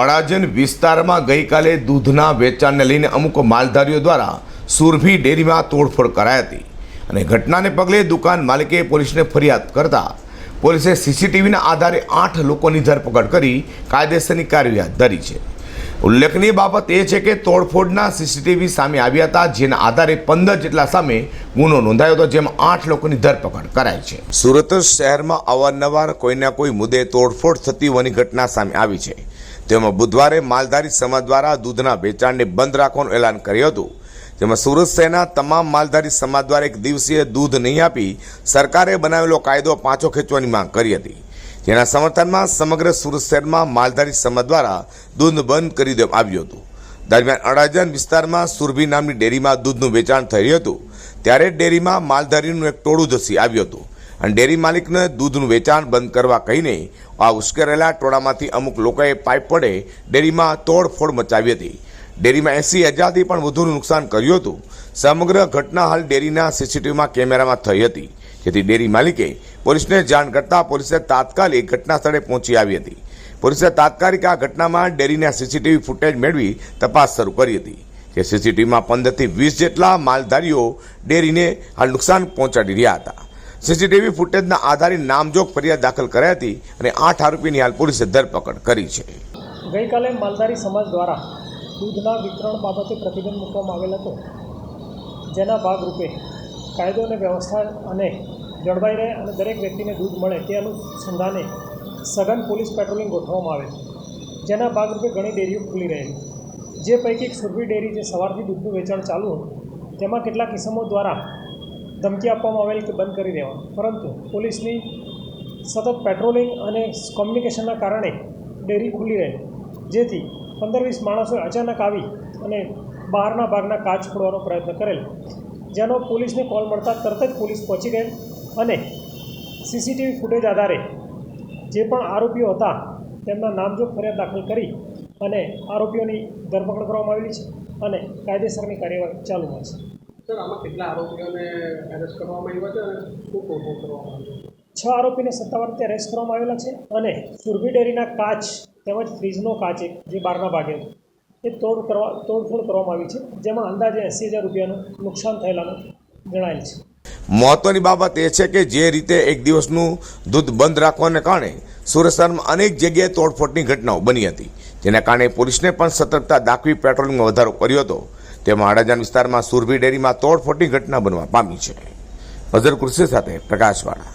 અડાજણ વિસ્તારમાં ગઈકાલે દૂધના વેચાણને લઈને અમુક માલધારીઓ દ્વારા સુરભી ડેરીમાં તોડફોડ કરાઈ હતી અને ઘટનાને પગલે દુકાન માલિકે પોલીસને ફરિયાદ કરતા પોલીસે સીસીટીવીના આધારે 8 લોકોની ધરપકડ કરી કાયદેસરની કાર્યવાહી હાથ ધરી છે। ઉલ્લેખનીય બાબત એ છે કે તોડફોડના સીસીટીવી સામે આવ્યા હતા, જેના આધારે 15 જેટલા સામે ગુનો નોંધાયો હતો, જેમાં 8 લોકોની ધરપકડ કરાઈ છે। સુરત શહેરમાં અવારનવાર કોઈના કોઈ મુદ્દે તોડફોડ થતી હોવાની ઘટના સામે આવી છે। તેમાં બુધવારે માલધારી સમાજ દ્વારા દૂધના વેચાણને બંધ રાખવાનું એલાન કર્યું હતું, જેમાં સુરત શહેરના તમામ માલધારી સમાજ દ્વારા એક દિવસીય દૂધ નહીં આપી સરકારે બનાવેલો કાયદો પાછો ખેંચવાની માંગ કરી હતી, જેના સમર્થનમાં સમગ્ર સુરત શહેરમાં માલધારી સમાજ દ્વારા દૂધ બંધ કરી દેવામાં આવ્યું હતું। દરમિયાન અડાજણ વિસ્તારમાં સુરભી નામની ડેરીમાં દૂધનું વેચાણ થઈ રહ્યું હતું, ત્યારે ડેરીમાં માલધારીનું એક ટોળું ધસી આવ્યું હતું અને ડેરી માલિકને દૂધનું વેચાણ બંધ કરવા કહીને આ ઉશ્કેરેલા ટોળામાંથી અમુક લોકોએ પાઇપ વડે ડેરીમાં તોડફોડ મચાવી હતી। ડેરીમાં 80,000થી પણ વધુનું નુકસાન કર્યું હતું। સમગ્ર ઘટના હાલ ડેરીના સીસીટીવીમાં કેમેરામાં થઈ હતી, જેથી ડેરી માલિકે પોલીસને જાણ કરતા પોલીસે તાત્કાલિક ઘટના સ્થળે પહોંચી આવી હતી। પોલીસે તાત્કાલિક આ ઘટનામાં ડેરીના સીસીટીવી ફૂટેજ મેળવી તપાસ શરૂ કરી હતી, જે સીસીટીવીમાં 15થી 20 જેટલા માલધારીઓ ડેરીને હાલ નુકસાન પહોંચાડી રહ્યા હતા। સીસીટીવી ફૂટેજના આધારે નામજોગ ફરિયાદ દાખલ કરાઈ હતી અને 8 આરોપીની હાલ પોલીસે ધરપકડ કરી છે। ગઈકાલે માલધારી સમાજ દ્વારા દૂધના વિતરણ બાબતે પ્રતિબંધ મૂકવામાં આવેલ હતો, જેના ભાગરૂપે કાયદો અને વ્યવસ્થા અને જળવાઈ રહે અને દરેક વ્યક્તિને દૂધ મળે તે અનુસંધાને સઘન પોલીસ પેટ્રોલિંગ ગોઠવવામાં આવેલ, જેના ભાગરૂપે ઘણી ડેરીઓ ખુલી રહેલી, જે પૈકી એક સુરભી ડેરી જે સવારથી દૂધનું વેચાણ ચાલુ હતું, તેમાં કેટલાક કિસ્મો દ્વારા ધમકી આપવામાં આવેલ કે બંધ કરી દેવા, પરંતુ પોલીસની સતત પેટ્રોલિંગ અને કોમ્યુનિકેશનના કારણે ડેરી ખુલી રહી, જેથી 15-20 માણસોએ અચાનક આવી અને બહારના ભાગના કાચ ફોડવાનો પ્રયત્ન કરેલ, જેનો પોલીસને કોલ મળતા તરત જ પોલીસ પહોંચી ગઈ અને સીસીટીવી ફૂટેજ આધારે જે પણ આરોપીઓ હતા તેમના નામજોગ ફરિયાદ દાખલ કરી અને આરોપીઓની ધરપકડ કરવામાં આવેલી છે અને કાયદેસરની કાર્યવાહી ચાલુમાં છે। સર, આમાં કેટલા આરોપીઓને એરેસ્ટ કરવામાં આવ્યા છે અને શું તોડફોડ કરવામાં આવી છે? 6 આરોપીને સત્તાવાર રીતે એરેસ્ટ કરવામાં આવેલા છે અને સુરભી ડેરીના કાચ તેમજ ફ્રીજનો કાચ જે બહારના ભાગે એ તોડફોડ કરવામાં આવી છે, જેમાં અંદાજે 80,000 રૂપિયાનું નુકસાન થયેલાનું જણાયેલ છે। મહત્વની બાબત એ છે કે જે રીતે એક દિવસનું દૂધ બંધ રાખવાને કારણે સુરત શહેરમાં અનેક જગ્યાએ તોડફોડની ઘટનાઓ બની હતી, જેના કારણે પોલીસને પણ સતર્કતા દાખવી પેટ્રોલિંગમાં વધારો કર્યો હતો। તેમાં અડાજણ વિસ્તારમાં સુરભી ડેરીમાં તોડફોડની ઘટના બનવા પામી છે। અઝર કુર્સી સાથે પ્રકાશવાળા।